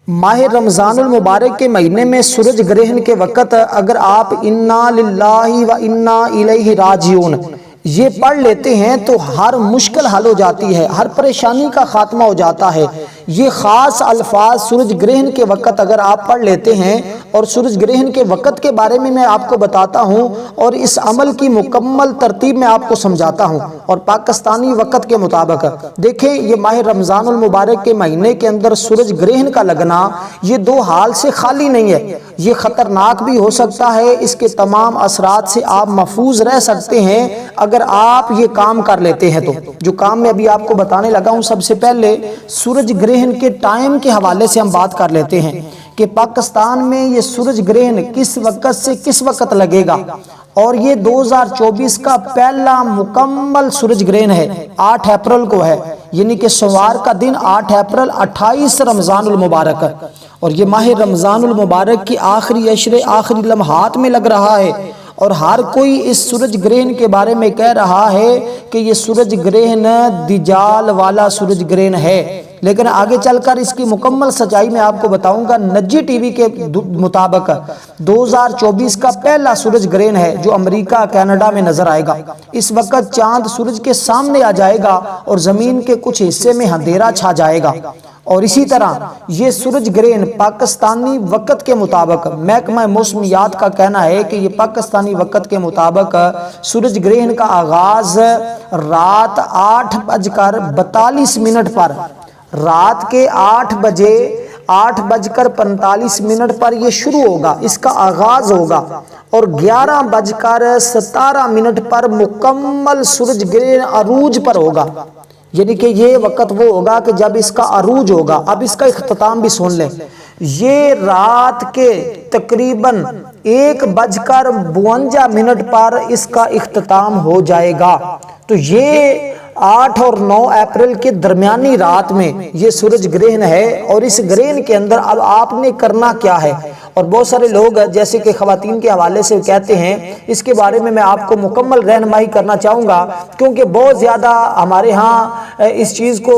ماہ رمضان المبارک کے مہینے میں سورج گرہن کے وقت اگر آپ انا للہ و انا الیہ راجعون یہ پڑھ لیتے ہیں تو ہر مشکل حل ہو جاتی ہے، ہر پریشانی کا خاتمہ ہو جاتا ہے۔ یہ خاص الفاظ سورج گرہن کے وقت اگر آپ پڑھ لیتے ہیں، اور سورج گرہن کے وقت کے بارے میں آپ کو بتاتا ہوں اور اس عمل کی مکمل ترتیب میں آپ کو سمجھاتا ہوں، اور پاکستانی وقت کے مطابق دیکھیں یہ ماہ رمضان المبارک کے مہینے کے اندر سورج گرہن کا لگنا یہ دو حال سے خالی نہیں ہے، یہ خطرناک بھی ہو سکتا ہے، اس کے تمام اثرات سے آپ محفوظ رہ سکتے ہیں اگر آپ یہ کام کر لیتے ہیں۔ تو جو کام میں ابھی آپ کو بتانے لگا ہوں، سب سے پہلے سورج گرہن کے ٹائم کے حوالے سے ہم بات کر لیتے ہیں کہ پاکستان میں یہ سورج گرہن کس وقت سے کس وقت لگے گا، اور یہ 2024 کا پہلا مکمل سورج گرہن ہے، 8 اپریل کو ہے، یعنی کہ سوار کا دن 8 اپریل 28 رمضان المبارک، اور یہ ماہ رمضان المبارک کی آخری عشرے آخری لمحات میں لگ رہا ہے، اور ہر کوئی اس سورج گرہن کے بارے میں کہہ رہا ہے کہ یہ سورج گرہن دجال والا سورج گرہن ہے، لیکن آگے چل کر اس کی مکمل سچائی میں آپ کو بتاؤں گا۔ نجی ٹی وی کے مطابق 2024 کا پہلا سورج گرہن ہے جو امریکہ کینیڈا میں نظر آئے گا۔ اس وقت چاند سورج کے سامنے آ جائے گا اور زمین کے کچھ حصے میں اندھیرا چھا جائے گا، اور اسی طرح یہ سورج گرہن پاکستانی وقت کے مطابق محکمہ موسمیات کا کہنا ہے کہ یہ پاکستانی وقت کے مطابق سورج گرہن کا آغاز رات 8:42 پر، رات کے 8 بجے 8:45 پر یہ شروع ہوگا، اس کا آغاز ہوگا، اور 11:17 پر مکمل سورج گرہن عروج پر ہوگا، یعنی کہ یہ وقت وہ ہوگا کہ جب اس کا عروج ہوگا۔ اب اس کا اختتام بھی سن لیں، یہ رات کے تقریباً 1:52 پر اس کا اختتام ہو جائے گا۔ تو یہ 8 اور 9 اپریل کے درمیانی رات میں یہ سورج گرہن ہے، اور اس گرہن کے اندر اب آپ نے کرنا کیا ہے، اور بہت سارے لوگ جیسے کہ خواتین کے حوالے سے کہتے ہیں، اس کے بارے میں آپ کو مکمل رہنمائی کرنا چاہوں گا، کیونکہ بہت زیادہ ہمارے ہاں اس چیز کو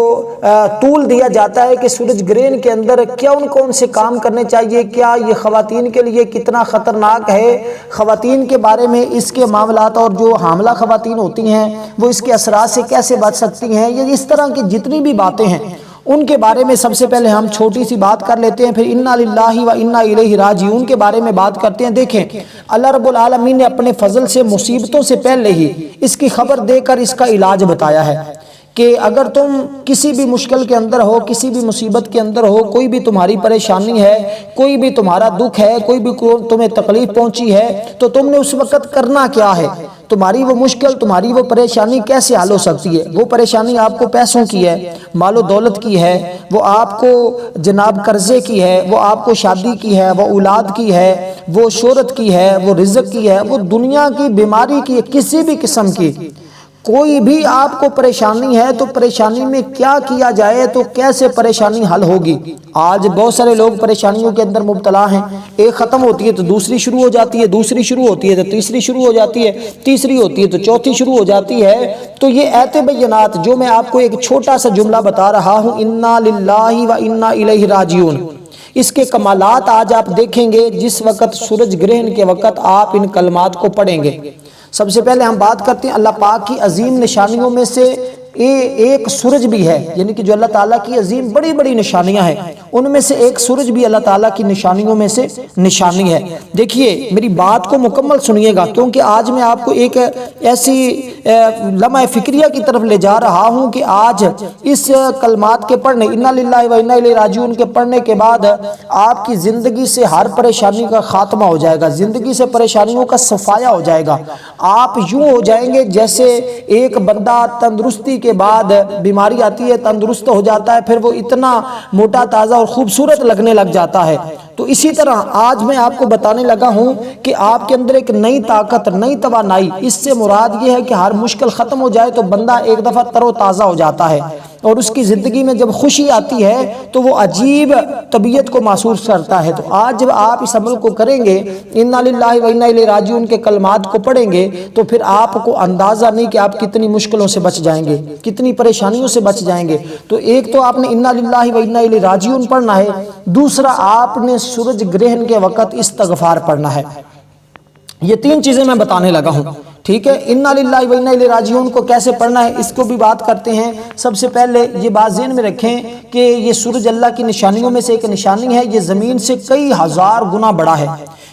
طول دیا جاتا ہے کہ سورج گرہن کے اندر کون سے کام کرنے چاہیے، کیا یہ خواتین کے لیے کتنا خطرناک ہے، خواتین کے بارے میں اس کے معاملات، اور جو حاملہ خواتین ہوتی ہیں وہ اس کے اثرات سے کیسے بچ سکتی ہیں، یہ اس طرح کی جتنی بھی باتیں ہیں ان کے بارے میں سب سے پہلے ہم چھوٹی سی بات کر لیتے ہیں، پھر انا للہ و انا الیہ راجعون کے بارے میں بات کرتے ہیں۔ دیکھیں اللہ رب العالمین نے اپنے فضل سے مصیبتوں سے پہلے ہی اس کی خبر دے کر اس کا علاج بتایا ہے کہ اگر تم کسی بھی مشکل کے اندر ہو، کسی بھی مصیبت کے اندر ہو، کوئی بھی تمہاری پریشانی ہے، کوئی بھی تمہارا دکھ ہے، کوئی بھی تمہیں تکلیف پہنچی ہے، تو تم نے اس وقت کرنا کیا ہے، تمہاری وہ مشکل، تمہاری وہ پریشانی کیسے حل ہو سکتی ہے۔ وہ پریشانی آپ کو پیسوں کی ہے، مال و دولت کی ہے، وہ آپ کو جناب قرضے کی ہے، وہ آپ کو شادی کی ہے، وہ اولاد کی ہے، وہ شہرت کی ہے، وہ رزق کی ہے، وہ دنیا کی بیماری کی ہے، کسی بھی قسم کی کوئی بھی آپ کو پریشانی ہے، تو پریشانی میں کیا کیا جائے، تو کیسے پریشانی حل ہوگی۔ آج بہت سارے لوگ پریشانیوں کے اندر مبتلا ہیں، ایک ختم ہوتی ہے تو دوسری شروع ہو جاتی ہے، دوسری شروع ہوتی ہے تو تیسری شروع ہو جاتی ہے، تیسری ہوتی ہے تو چوتھی شروع ہو جاتی ہے۔ تو یہ ایت بینات جو میں آپ کو ایک چھوٹا سا جملہ بتا رہا ہوں، انا للہ و انا الیہ راجعون، اس کے کمالات آج آپ دیکھیں گے جس وقت سورج گرہن کے وقت آپ ان کلمات کو پڑھیں گے۔ سب سے پہلے ہم بات کرتے ہیں اللہ پاک کی عظیم نشانیوں میں سے ایک سورج بھی ہے، یعنی کہ جو اللہ تعالیٰ کی عظیم بڑی بڑی نشانیاں ہیں ان میں سے ایک سورج بھی اللہ تعالیٰ کی نشانیوں میں سے نشانی ہے۔ دیکھیے میری بات کو مکمل سنیے گا، کیونکہ آج میں آپ کو ایک ایسی لمحہ فکریہ کی طرف لے جا رہا ہوں کہ آج اس کلمات کے پڑھنے، انا للہ و انا الیہ راجعون کے پڑھنے کے بعد آپ کی زندگی سے ہر پریشانی کا خاتمہ ہو جائے گا، زندگی سے پریشانیوں کا صفایا ہو جائے گا۔ آپ یوں ہو جائیں گے جیسے ایک بندہ تندرستی کے بعد بیماری آتی ہے، تندرست ہو جاتا ہے، پھر وہ اتنا موٹا تازہ اور خوبصورت لگنے لگ جاتا ہے۔ تو اسی طرح آج میں آپ کو بتانے لگا ہوں کہ آپ کے اندر ایک نئی طاقت، نئی توانائی، اس سے مراد یہ ہے کہ ہر مشکل ختم ہو جائے تو بندہ ایک دفعہ تر و تازہ ہو جاتا ہے۔ اور اس کی زندگی میں جب خوشی آتی ہے تو وہ عجیب طبیعت کو محسوس کرتا ہے۔ تو آج جب آپ اس عمل کو کریں گے، انا للہ و انا الیہ راجعون کے کلمات کو پڑھیں گے، تو پھر آپ کو اندازہ نہیں کہ آپ کتنی مشکلوں سے بچ جائیں گے، کتنی پریشانیوں سے بچ جائیں گے۔ تو ایک تو آپ نے انا للہ و انا الیہ راجعون پڑھنا ہے، دوسرا آپ نے سورج گرہن کے وقت استغفار پڑھنا ہے۔ یہ تین چیزیں میں بتانے لگا ہوں، ٹھیک ہے۔ انا للہ و انا الیہ راجعون کو کیسے پڑھنا ہے اس کو بھی بات کرتے ہیں۔ سب سے پہلے یہ بات ذہن میں رکھیں کہ یہ سورج اللہ کی نشانیوں میں سے ایک نشانی ہے، یہ زمین سے کئی ہزار گنا بڑا ہے،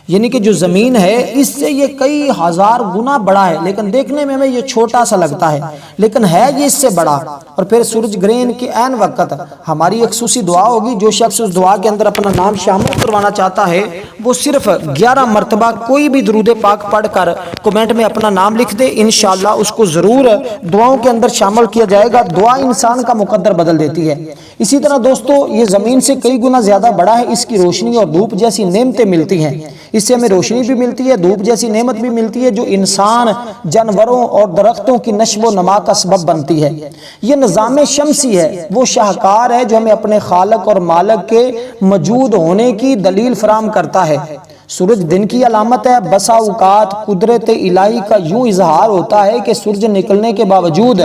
یعنی کہ جو زمین ہے اس سے یہ کئی ہزار گنا بڑا ہے، لیکن دیکھنے میں ہمیں یہ چھوٹا سا لگتا ہے، لیکن ہے یہ اس سے بڑا۔ اور پھر سورج گرہن کے عین وقت ہماری ایک خصوصی دعا ہوگی، جو شخص اس دعا کے اندر اپنا نام شامل کروانا چاہتا ہے وہ صرف 11 مرتبہ کوئی بھی درود پاک پڑھ کر کمنٹ میں اپنا نام لکھ دے، انشاءاللہ اس کو ضرور دعاؤں کے اندر شامل کیا جائے گا۔ دعا انسان کا مقدر بدل دیتی ہے۔ اسی طرح دوستو یہ زمین سے کئی گنا زیادہ بڑا ہے، اس کی روشنی اور دھوپ جیسی نعمتیں ملتی ہیں، اس سے ہمیں روشنی بھی ملتی ہے، دھوپ جیسی نعمت بھی ملتی ہے جو انسان، جانوروں اور درختوں کی نشو و نما کا سبب بنتی ہے۔ یہ نظام شمسی ہے، وہ شاہکار ہے جو ہمیں اپنے خالق اور مالک کے موجود ہونے کی دلیل فراہم کرتا ہے۔ سورج دن کی علامت ہے، بسا اوقات قدرت الہی کا یوں اظہار ہوتا ہے کہ سورج نکلنے کے باوجود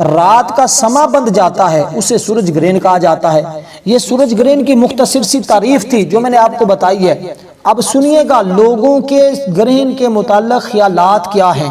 رات کا سما بند جاتا ہے، اسے سورج گرہن کہا جاتا ہے۔ یہ سورج گرہن کی مختصر سی تعریف تھی جو میں نے آپ کو بتائی ہے۔ اب سنیے گا لوگوں کے گرہن کے متعلق خیالات کیا ہیں۔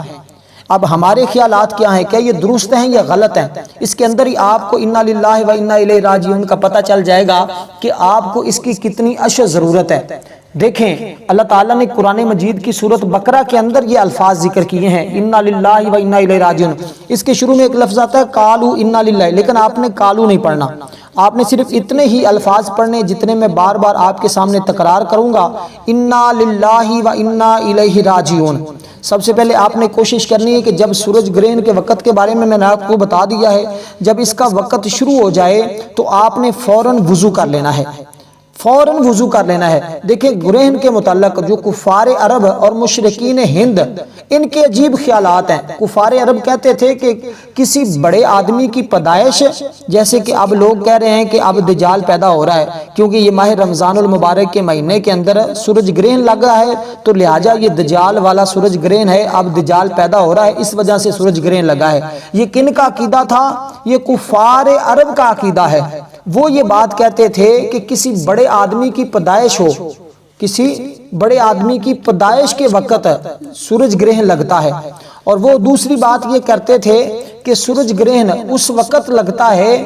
اب ہمارے خیالات کیا ہیں، کیا یہ درست ہیں یا غلط ہیں؟ اس کے اندر ہی آپ کو انا للہ و انا الیہ راجعون کا پتہ چل جائے گا کہ آپ کو اس کی کتنی اشد ضرورت ہے۔ دیکھیں اللہ تعالیٰ نے قرآن مجید کی سورت بقرہ کے اندر یہ الفاظ ذکر کیے ہیں، انا للہ و انا الیہ راجعون۔ اس کے شروع میں ایک لفظ آتا ہے قالوا انا للہ، لیکن آپ نے قالوا نہیں پڑھنا، آپ نے صرف اتنے ہی الفاظ پڑھنے جتنے میں بار بار آپ کے سامنے تکرار کروں گا، انا للہ و انا الیہ راجعون۔ سب سے پہلے آپ نے کوشش کرنی ہے کہ جب سورج گرہن کے وقت کے بارے میں نے آپ کو بتا دیا ہے، جب اس کا وقت شروع ہو جائے تو آپ نے فوراً وضو کر لینا ہے، فوراً وضو کر لینا ہے۔ دیکھیں گرہن کے متعلق جو کفار عرب اور مشرکین ہند ان کے عجیب خیالات ہیں۔ کفار عرب کہتے تھے کہ کسی بڑے آدمی کی پیدائش، جیسے کہ اب لوگ کہہ رہے ہیں کہ اب دجال پیدا ہو رہا ہے کیونکہ یہ ماہ رمضان المبارک کے مہینے کے اندر سورج گرہن لگا ہے، تو لہٰذا یہ دجال والا سورج گرہن ہے، اب دجال پیدا ہو رہا ہے، اس وجہ سے سورج گرہن لگا ہے۔ یہ کن کا عقیدہ تھا؟ یہ کفار عرب کا عقیدہ ہے۔ وہ یہ بات کہتے تھے کہ کسی بڑے آدمی کی پیدائش ہو، کسی بڑے آدمی کی پیدائش کے وقت سورج گرہن لگتا ہے، اور وہ دوسری بات یہ کرتے تھے کہ سورج گرہن اس وقت لگتا ہے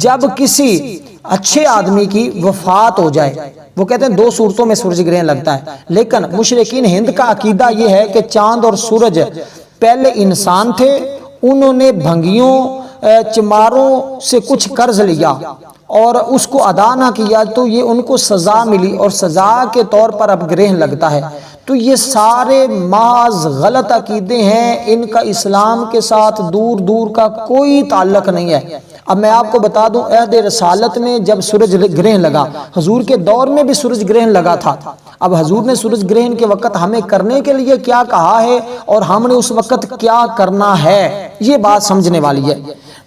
جب کسی اچھے آدمی کی وفات ہو جائے۔ وہ کہتے ہیں 2 صورتوں میں سورج گرہن لگتا ہے، لیکن مشرکین ہند کا عقیدہ یہ ہے کہ چاند اور سورج پہلے انسان تھے، انہوں نے بھنگیوں چماروں سے کچھ قرض لیا اور اس کو ادا نہ کیا تو یہ ان کو سزا ملی، اور سزا کے طور پر اب گرہن لگتا ہے۔ تو یہ سارے محض غلط عقیدے ہیں، ان کا اسلام کے ساتھ دور دور کا کوئی تعلق نہیں ہے۔ اب میں آپ کو بتا دوں عہد رسالت میں جب سورج گرہن لگا، حضور کے دور میں بھی سورج گرہن لگا تھا۔ اب حضور نے سورج گرہن کے وقت ہمیں کرنے کے لیے کیا کہا ہے اور ہم نے اس وقت کیا کرنا ہے، یہ بات سمجھنے والی ہے۔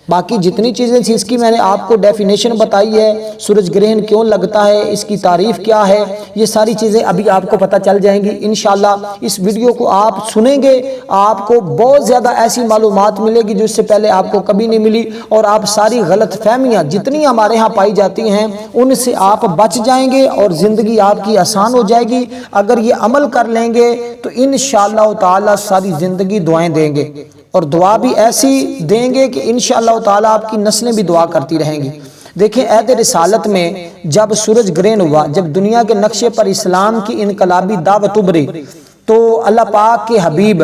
باقی جتنی چیزیں تھی اس کی میں نے آپ کو ڈیفینیشن بتائی ہے، سورج گرہن کیوں لگتا ہے، اس کی تعریف کیا ہے، یہ ساری چیزیں ابھی آپ کو پتہ چل جائیں گی انشاءاللہ۔ اس ویڈیو کو آپ سنیں گے، آپ کو بہت زیادہ ایسی معلومات ملے گی جو اس سے پہلے آپ کو کبھی نہیں ملی، اور آپ ساری غلط فہمیاں جتنی ہمارے ہاں پائی جاتی ہیں ان سے آپ بچ جائیں گے اور زندگی آپ کی آسان ہو جائے گی۔ اگر یہ عمل کر لیں گے تو انشاءاللہ تعالی ساری زندگی دعائیں دیں گے، اور دعا بھی ایسی دیں گے کہ انشاءاللہ تعالی آپ کی نسلیں بھی دعا کرتی رہیں گی۔ دیکھیں عہد رسالت میں جب سورج گرہن ہوا، جب دنیا کے نقشے پر اسلام کی انقلابی دعوت ابھری، تو اللہ پاک کے حبیب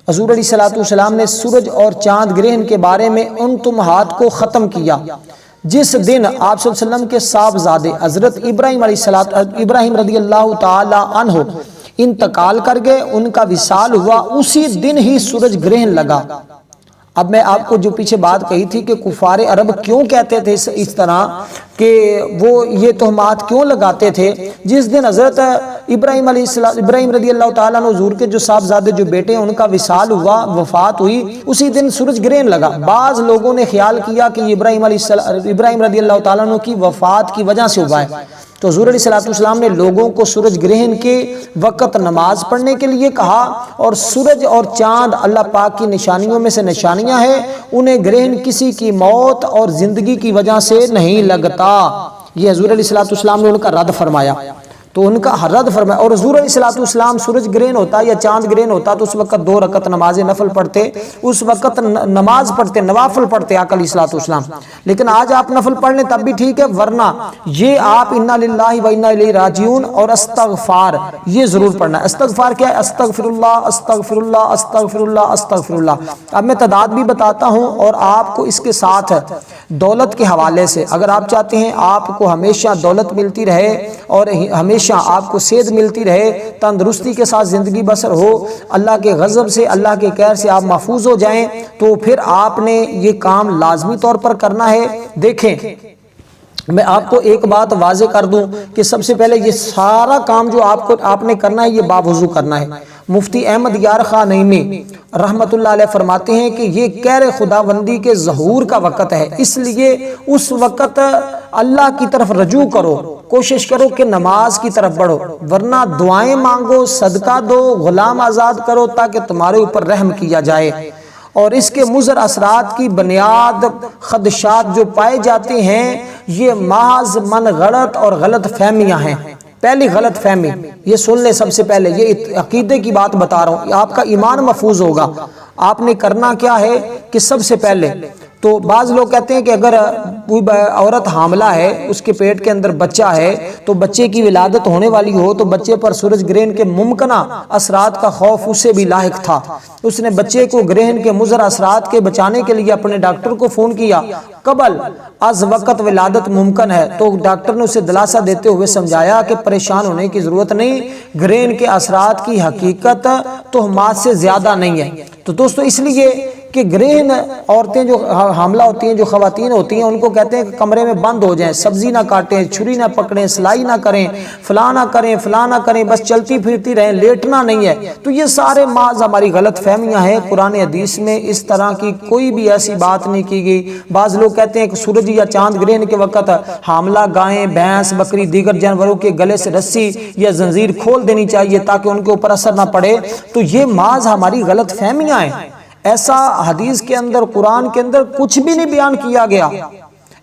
حضور علیہ السلام نے سورج اور چاند گرہن کے بارے میں ان تمہات کو ختم کیا۔ جس دن آپ صلی اللہ علیہ وسلم کے صاحبزادے حضرت ابراہیم رضی اللہ تعالی عنہ انتقال کر گئے، ان کا وصال ہوا، اسی دن ہی سورج گرہن لگا۔ اب میں آپ کو جو پیچھے بات کہی تھی کہ کفار عرب کیوں کہتے تھے اس طرح، کہ وہ یہ تہمات کیوں لگاتے تھے، جس دن حضرت ابراہیم رضی اللہ تعالیٰ عنہ حضور کے جو صاحبزادے جو بیٹے ہیں ان کا وصال ہوا، وفات ہوئی، اسی دن سورج گرہن لگا۔ بعض لوگوں نے خیال کیا کہ یہ ابراہیم رضی اللہ تعالیٰ عنہ کی وفات کی وجہ سے ہوا ہے، تو حضور علیہ السلام نے لوگوں کو سورج گرہن کے وقت نماز پڑھنے کے لیے کہا، اور سورج اور چاند اللہ پاک کی نشانیوں میں سے نشانیاں ہیں، انہیں گرہن کسی کی موت اور زندگی کی وجہ سے نہیں لگتا۔ یہ حضور علیہ السلام نے ان کا رد فرمایا، تو ان کا رد فرمایا۔ اور حضور علیہ السلام سورج گرہن ہوتا یا چاند گرہن ہوتا تو اس وقت 2 رکعت نماز نفل پڑھتے، اس وقت نماز پڑھتے، نوافل پڑھتے آقا علیہ السلام۔ لیکن آج آپ نفل پڑھ لیں تب بھی ٹھیک ہے، ورنہ یہ آپ انا للہ و انا الیہ راجعون اور استغفار یہ ضرور پڑھنا ہے۔ استغفار کیا ہے؟ استغفر اللہ استغفر اللہ استغفر اللہ استغفر اللہ۔ اب میں تعداد بھی بتاتا ہوں اور آپ کو اس کے ساتھ دولت کے حوالے سے، اگر آپ چاہتے ہیں آپ کو ہمیشہ دولت ملتی رہے اور ہمیشہ آپ کو صحت ملتی رہے، تندرستی کے ساتھ زندگی بسر ہو، اللہ کے غضب سے، اللہ کے قہر سے آپ محفوظ ہو جائیں، تو پھر آپ نے یہ کام لازمی طور پر کرنا ہے۔ دیکھیں میں آپ کو ایک بات واضح کر دوں کہ سب سے پہلے یہ سارا کام جو آپ نے کرنا ہے یہ باوضو کرنا ہے۔ مفتی احمد یار خان نعیمی رحمت اللہ علیہ فرماتے ہیں کہ یہ کہر خداوندی کے ظہور کا وقت ہے، اس لیے اس وقت اللہ کی طرف رجوع کرو، کوشش کرو کہ نماز کی طرف بڑھو، ورنہ دعائیں مانگو، صدقہ دو، غلام آزاد کرو تاکہ تمہارے اوپر رحم کیا جائے۔ اور اس کے مضر اثرات کی بنیاد خدشات جو پائے جاتے ہیں یہ محض من غلط اور غلط فہمیاں ہیں۔ پہلی غلط فہمی یہ سن لیں، سب سے پہلے یہ عقیدے کی بات بتا رہا ہوں، آپ کا ایمان محفوظ ہوگا۔ آپ نے کرنا کیا ہے کہ سب سے پہلے تو بعض لوگ کہتے ہیں کہ اگر کوئی عورت حاملہ ہے، اس کے پیٹ کے اندر بچہ ہے، تو بچے کی ولادت ہونے والی ہو تو بچے پر سورج گرہن کے ممکنہ اثرات کا خوف اسے بھی لاحق تھا۔ اس نے بچے کو گرہن کے مضر اثرات کے بچانے کے لیے اپنے ڈاکٹر کو فون کیا، قبل از وقت ولادت ممکن ہے، تو ڈاکٹر نے اسے دلاسہ دیتے ہوئے سمجھایا کہ پریشان ہونے کی ضرورت نہیں، گرہن کے اثرات کی حقیقت تہمات سے زیادہ نہیں ہے۔ تو دوستو اس لیے کہ گرہن عورتیں جو حاملہ ہوتی ہیں، جو خواتین ہوتی ہیں، ان کو کہتے ہیں کہ کمرے میں بند ہو جائیں، سبزی نہ کاٹیں، چھری نہ پکڑیں، سلائی نہ کریں، فلاں نہ کریں، فلاں نہ کریں، بس چلتی پھرتی رہیں، لیٹنا نہیں ہے۔ تو یہ سارے محض ہماری غلط فہمیاں ہیں، قرآن حدیث میں اس طرح کی کوئی بھی ایسی بات نہیں کی گئی۔ بعض لوگ کہتے ہیں کہ سورج یا چاند گرہن کے وقت حاملہ گائیں، بھینس، بکری، دیگر جانوروں کے گلے سے رسی یا زنجیر کھول دینی چاہیے تاکہ ان کے اوپر اثر نہ پڑے، تو یہ محض ہماری غلط فہمیاں ہیں۔ ایسا حدیث کے اندر، قرآن کے اندر کچھ بھی نہیں بیان کیا گیا،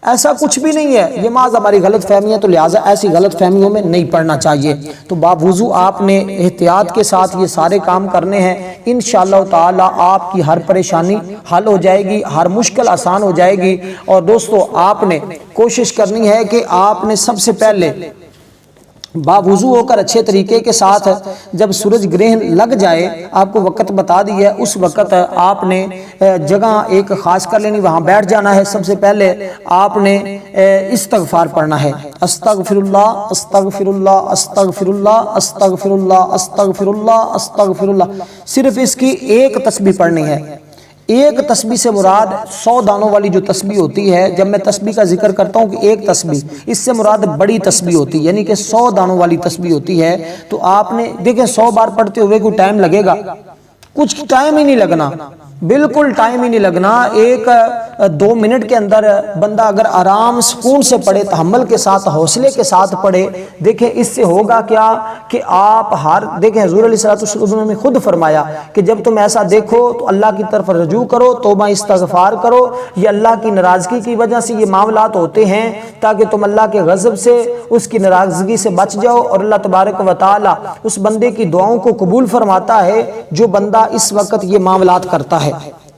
ایسا کچھ بھی نہیں ہے، یہ محض ہماری غلط فہمیاں، تو لہٰذا ایسی غلط فہمیوں میں نہیں پڑنا چاہیے۔ تو باوضو آپ نے احتیاط کے ساتھ یہ سارے کام کرنے ہیں، انشاءاللہ تعالی آپ کی ہر پریشانی حل ہو جائے گی، ہر مشکل آسان ہو جائے گی۔ اور دوستو آپ نے کوشش کرنی ہے کہ آپ نے سب سے پہلے باوضو ہو کر اچھے طریقے کے ساتھ جب سورج گرہن لگ جائے، آپ کو وقت بتا دیا ہے، اس وقت آپ نے جگہ ایک خاص کر لینی، وہاں بیٹھ جانا ہے۔ سب سے پہلے آپ نے استغفار پڑھنا ہے، استغفر اللہ استغفر اللہ استغفر اللہ استغفر اللہ استغفر اللہ استغفر اللہ، صرف اس کی ایک تسبیح پڑھنی ہے۔ ایک تسبیح سے مراد 100 دانوں والی جو تسبیح ہوتی ہے، جب میں تسبیح کا ذکر کرتا ہوں کہ ایک تسبیح، اس سے مراد بڑی تسبیح ہوتی ہے، یعنی کہ 100 دانوں والی تسبیح ہوتی ہے۔ تو آپ نے دیکھیں 100 بار پڑھتے ہوئے کوئی ٹائم لگے گا؟ کچھ ٹائم ہی نہیں لگنا، بالکل ٹائم ہی نہیں لگنا۔ 1-2 منٹ کے اندر بندہ اگر آرام سکون سے پڑھے، تحمل کے ساتھ، حوصلے کے ساتھ پڑھے، دیکھیں اس سے ہوگا کیا کہ آپ دیکھیں حضور علیہ السلام نے خود فرمایا کہ جب تم ایسا دیکھو تو اللہ کی طرف رجوع کرو، توبہ استغفار کرو، یہ اللہ کی ناراضگی کی وجہ سے یہ معاملات ہوتے ہیں تاکہ تم اللہ کے غضب سے، اس کی ناراضگی سے بچ جاؤ، اور اللہ تبارک و تعالی اس بندے کی دعاؤں کو قبول فرماتا ہے جو بندہ اس وقت یہ معاملات کرتا ہے۔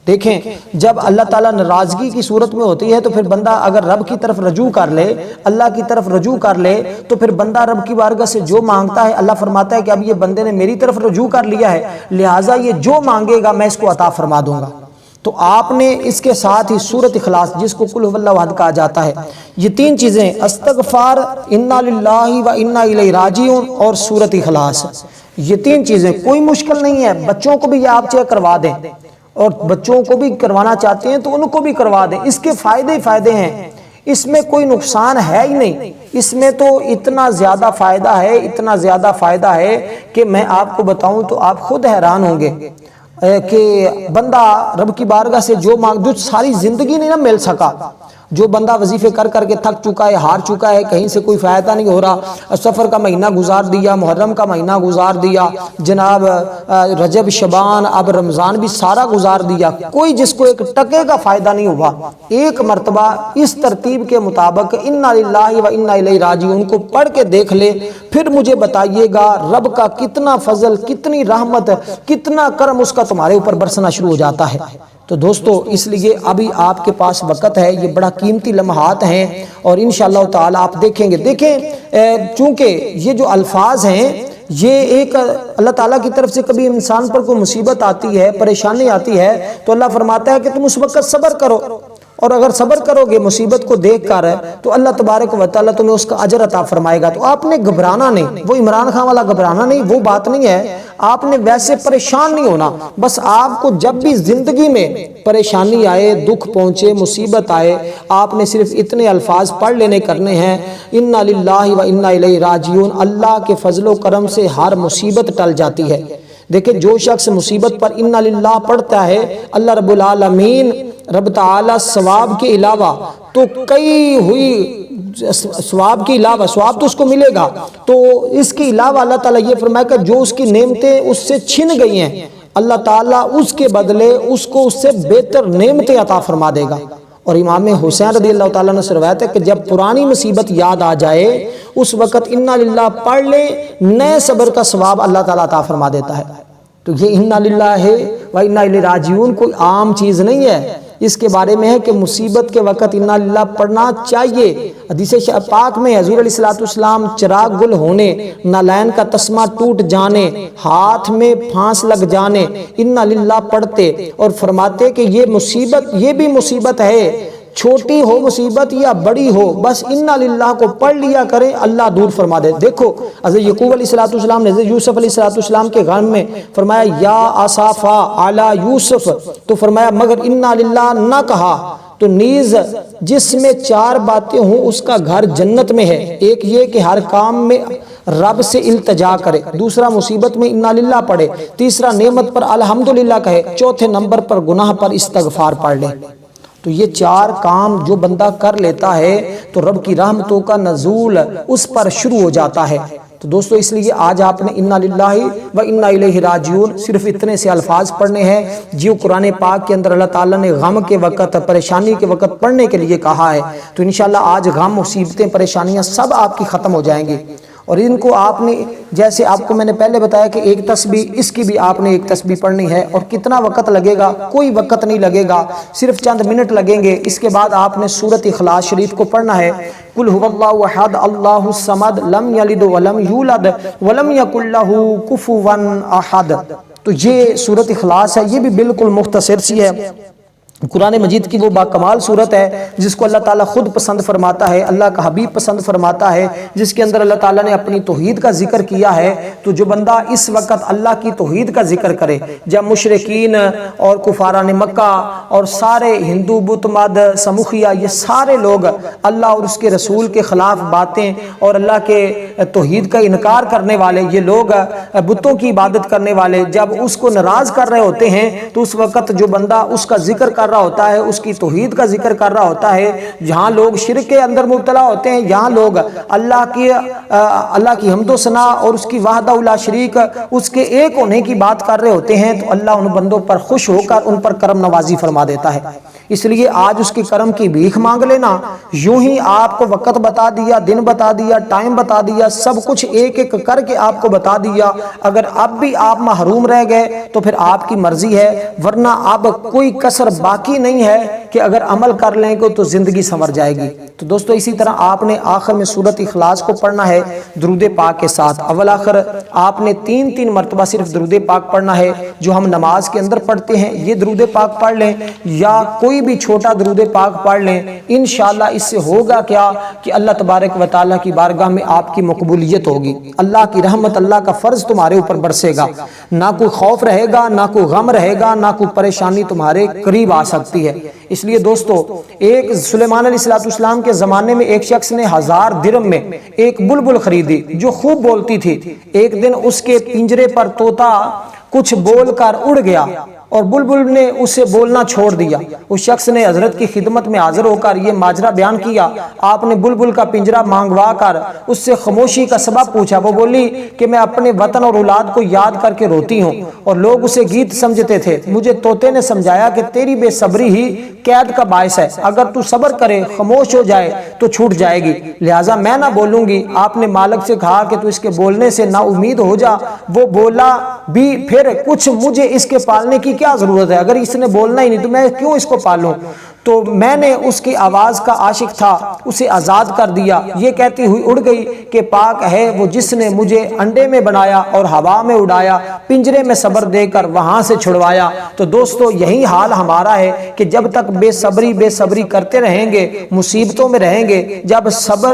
دیکھیں جب اللہ تعالیٰ ناراضگی کی صورت میں ہوتی ہے تو پھر بندہ اگر رب کی طرف رجوع کر لے، اللہ کی طرف رجوع کر لے، تو پھر بندہ رب کی بارگاہ سے جو مانگتا ہے، اللہ فرماتا ہے کہ اب یہ بندے نے میری طرف رجوع کر لیا ہے، لہٰذا یہ جو مانگے گا میں اس کو عطا فرما دوں گا۔ تو آپ نے اس کے ساتھ ہی سورۃ اخلاص، جس کو قل ھو اللہ احد کہا جاتا ہے، یہ 3 چیزیں استغفار، انا للہ و انا الیہ راجعون اور سورۃ اخلاص، یہ 3 چیزیں کوئی مشکل نہیں ہے۔ بچوں کو بھی یہ آپ چیک کروا دیں، اور بچوں کو بھی کروانا چاہتے ہیں تو ان کو بھی کروا دیں، اس کے فائدے ہی فائدے ہیں۔ اس میں کوئی نقصان ہے ہی نہیں، اس میں تو اتنا زیادہ فائدہ ہے، اتنا زیادہ فائدہ ہے کہ میں آپ کو بتاؤں تو آپ خود حیران ہوں گے کہ بندہ رب کی بارگاہ سے جو ساری زندگی نہیں نہ مل سکا، جو بندہ وظیفے کر کر کے تھک چکا ہے، ہار چکا ہے، کہیں سے کوئی فائدہ نہیں ہو رہا، سفر کا مہینہ گزار دیا، محرم کا مہینہ گزار دیا، جناب رجب شعبان اب رمضان بھی سارا گزار دیا، کوئی جس کو ایک ٹکے کا فائدہ نہیں ہوا، ایک مرتبہ اس ترتیب کے مطابق انا للہ و انا الیہ راجعون کو پڑھ کے دیکھ لے، پھر مجھے بتائیے گا رب کا کتنا فضل، کتنی رحمت، کتنا کرم اس کا تمہارے اوپر برسنا شروع ہو جاتا ہے۔ تو دوستو اس لیے ابھی آپ کے پاس وقت ہے، یہ بڑا قیمتی لمحات ہیں اور انشاءاللہ تعالی آپ دیکھیں گے۔ دیکھیں چونکہ یہ جو الفاظ ہیں یہ ایک اللہ تعالیٰ کی طرف سے کبھی انسان پر کوئی مصیبت آتی ہے، پریشانی آتی ہے تو اللہ فرماتا ہے کہ تم اس وقت صبر کرو، اور اگر صبر کرو گے مصیبت کو دیکھ کر تو اللہ تبارک و تعالیٰ تمہیں اس کا اجر عطا فرمائے گا۔ تو آپ نے گھبرانا نہیں، وہ عمران خان والا گھبرانا نہیں، وہ بات نہیں ہے، آپ نے ویسے پریشان نہیں ہونا، بس آپ کو جب بھی زندگی میں پریشانی آئے، دکھ پہنچے، مصیبت آئے، آپ نے صرف اتنے الفاظ پڑھ لینے کرنے ہیں، انا للہ و انا الیہ راجعون، اللہ کے فضل و کرم سے ہر مصیبت ٹل جاتی ہے۔ دیکھیں جو شخص مصیبت پر انا للہ پڑھتا ہے، اللہ رب العالمین رب تعالی ثواب کے علاوہ تو کئی ہوئی ثواب کے علاوہ ثواب تو اس کو ملے گا، تو اس کے علاوہ اللہ تعالیٰ یہ فرمایا کہ جو اس کی نعمتیں اس سے چھن گئی ہیں اللہ تعالیٰ اس کے بدلے اس کو اس سے بہتر نعمتیں عطا فرما دے گا۔ اور امام حسین رضی اللہ تعالیٰ نے روایت ہے کہ جب پرانی مصیبت یاد آ جائے اس وقت انا للہ پڑھ لے، نئے صبر کا ثواب اللہ تعالیٰ عطا فرما دیتا ہے۔ تو یہ انا للہ ہے و انا الیہ راجعون کوئی عام چیز نہیں ہے، اس کے بارے میں ہے کہ مصیبت کے وقت انا للہ پڑھنا چاہیے۔ حدیث پاک میں حضور علیہ السلام چراغ گل ہونے، نالین کا تسمہ ٹوٹ جانے، ہاتھ میں پھانس لگ جانے انا للہ پڑھتے اور فرماتے کہ یہ مصیبت، یہ بھی مصیبت ہے، چھوٹی ہو مصیبت یا بڑی ہو، بس انا للہ کو پڑھ لیا کریں، اللہ دور فرما دے۔ دیکھو حضرت یعقوب علیہ السلام نے حضرت یوسف علیہ السلام کے غم میں فرمایا یا آصافا علی یوسف، تو فرمایا مگر انا للہ نہ کہا۔ تو نیز جس میں چار باتیں ہوں اس کا گھر جنت میں ہے، ایک یہ کہ ہر کام میں رب سے التجا کرے، دوسرا مصیبت میں انا للہ پڑھے، تیسرا نعمت پر الحمدللہ کہے، چوتھے نمبر پر گناہ پر استغفار پڑھ لے۔ تو یہ چار کام جو بندہ کر لیتا ہے تو رب کی رحمتوں کا نزول اس پر شروع ہو جاتا ہے۔ تو دوستو اس لیے آج آپ نے انا للہ و انا الیہ راجعون صرف اتنے سے الفاظ پڑھنے ہیں جو قرآن پاک کے اندر اللہ تعالیٰ نے غم کے وقت، پریشانی کے وقت پڑھنے کے لیے کہا ہے۔ تو انشاءاللہ آج غم، مصیبتیں، پریشانیاں سب آپ کی ختم ہو جائیں گی، اور ان کو آپ نے جیسے آپ کو میں نے پہلے بتایا کہ ایک تسبیح، اس کی بھی آپ نے ایک تسبیح پڑھنی ہے، اور کتنا وقت لگے گا؟ کوئی وقت نہیں لگے گا، صرف چند منٹ لگیں گے۔ اس کے بعد آپ نے سورۃ اخلاص شریف کو پڑھنا ہے، قل هو اللہ احد اللہ الصمد لم یلد ولم یولد ولم یکن لہ کفوا احد۔ تو یہ سورۃ اخلاص ہے، یہ بھی بالکل مختصر سی ہے، قرآن مجید کی وہ باکمال صورت ہے جس کو اللہ تعالیٰ خود پسند فرماتا ہے، اللہ کا حبیب پسند فرماتا ہے، جس کے اندر اللہ تعالیٰ نے اپنی توحید کا ذکر کیا ہے۔ تو جو بندہ اس وقت اللہ کی توحید کا ذکر کرے، جب مشرکین اور کفاران مکہ اور سارے ہندو بت مد سموخیہ، یہ سارے لوگ اللہ اور اس کے رسول کے خلاف باتیں اور اللہ کے توحید کا انکار کرنے والے، یہ لوگ بتوں کی عبادت کرنے والے جب اس کو ناراض کر رہے ہوتے ہیں تو اس وقت جو بندہ اس کا ذکر کر رہا ہوتا ہے، اس کی توحید کا ذکر کر رہا ہوتا ہے، جہاں لوگ شرک کے اندر مبتلا ہوتے ہیں، یہاں لوگ اللہ کی حمد و ثنا اور اس کی وحدہ لا شریک، اس کے ایک ہونے کی بات کر رہے ہوتے ہیں، تو اللہ ان بندوں پر خوش ہو کر ان پر کرم نوازی فرما دیتا ہے۔ اس لیے آج اس کی کرم کی بھیک مانگ لینا، یوں ہی آپ کو وقت بتا دیا، دن بتا دیا، ٹائم بتا دیا، سب کچھ ایک ایک کر کے آپ کو بتا دیا۔ اگر اب بھی آپ محروم رہ گئے تو پھر آپ کی مرضی ہے، ورنہ اب کوئی کسر باقی نہیں ہے کہ اگر عمل کر لیں گے تو زندگی سنور جائے گی۔ تو دوستو اسی طرح آپ نے آخر میں سورۃ اخلاص کو پڑھنا ہے درود پاک کے ساتھ، اول آخر آپ نے 3 مرتبہ صرف درود پاک پڑھنا ہے، جو ہم نماز کے اندر پڑھتے ہیں، یہ درود پاک پڑھ لیں یا کوئی بھی چھوٹا درود پاک پڑھ لیں، انشاءاللہ اس سے ہوگا کیا کہ اللہ تبارک و تعالیٰ کی بارگاہ میں آپ کی مقبولیت ہوگی، اللہ کی رحمت، اللہ کا فرض تمہارے اوپر برسے گا، نہ کوئی خوف رہے گا، نہ کوئی غم رہے گا، نہ کوئی پریشانی تمہارے قریب آ سکتی ہے۔ اس لیے دوستو ایک سلیمان علیہ السلام کے زمانے میں ایک شخص نے 1000 درہم میں ایک بلبل خریدی جو خوب بولتی تھی۔ ایک دن اس کے پنجرے پر طوطا کچھ بول کر اڑ گیا اور بلبل نے اسے بولنا چھوڑ دیا۔ اس شخص نے حضرت کی خدمت میں حاضر ہو کر یہ ماجرا بیان کیا۔ آپ نے بلبل کا پنجرا مانگوا کر اس سے خاموشی کا سبب پوچھا۔ وہ بولی کہ میں اپنے وطن اور اولاد کو یاد کر کے روتی ہوں اور لوگ اسے گیت سمجھتے تھے۔ مجھے طوطے نے سمجھایا کہ تیری بے صبری ہی قید کا باعث ہے، اگر تو صبر کرے خاموش ہو جائے تو چھوٹ جائے گی، لہٰذا میں نہ بولوں گی۔ آپ نے مالک سے کہا کہ تو اس کے بولنے سے نا امید ہو جا۔ وہ بولا بھی پھر کچھ مجھے اس کے پالنے کی کیا ضرورت ہے، اگر اس نے بولنا ہی نہیں تو میں کیوں اس کو پالوں؟ تو میں نے اس کی آواز کا عاشق تھا، اسے آزاد کر دیا۔ یہ کہتی ہوئی اڑ گئی کہ پاک ہے وہ جس نے مجھے انڈے میں بنایا اور ہوا میں اڑایا، پنجرے میں صبر دے کر وہاں سے چھڑوایا۔ تو دوستو یہی حال ہمارا ہے کہ جب تک بے صبری کرتے رہیں گے، مصیبتوں میں رہیں گے، جب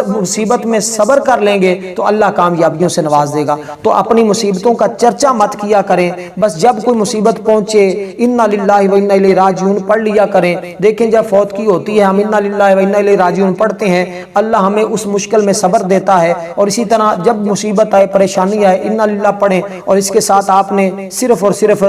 مصیبت میں صبر کر لیں گے تو اللہ کامیابیوں سے نواز دے گا۔ تو اپنی مصیبتوں کا چرچا مت کیا کریں، بس جب کوئی مصیبت پہنچے انا للہ و انا الیہ راجعون پڑھ لیا کریں۔ دیکھیں جب فوت کی ہوتی ہے ہم انا للہ و انا الیہ راجعون پڑھتے ہیں، اللہ ہمیں اس مشکل میں صبر دیتا ہے۔ اور اسی طرح جب مصیبت آئے، پریشانی آئے، انا للہ پڑھیں، اور اس کے ساتھ آپ نے صرف اور صرف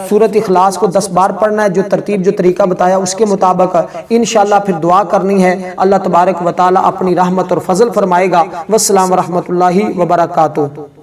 سورۃ اخلاص کو 10 بار پڑھنا ہے، جو ترتیب جو طریقہ بتایا اس کے مطابق انشاءاللہ پھر دعا کرنی ہے۔ اللہ تبارک و تعالی اپنی رحمت اور فضل فرمائے گا۔ والسلام ورحمۃ اللہ وبرکاتہ۔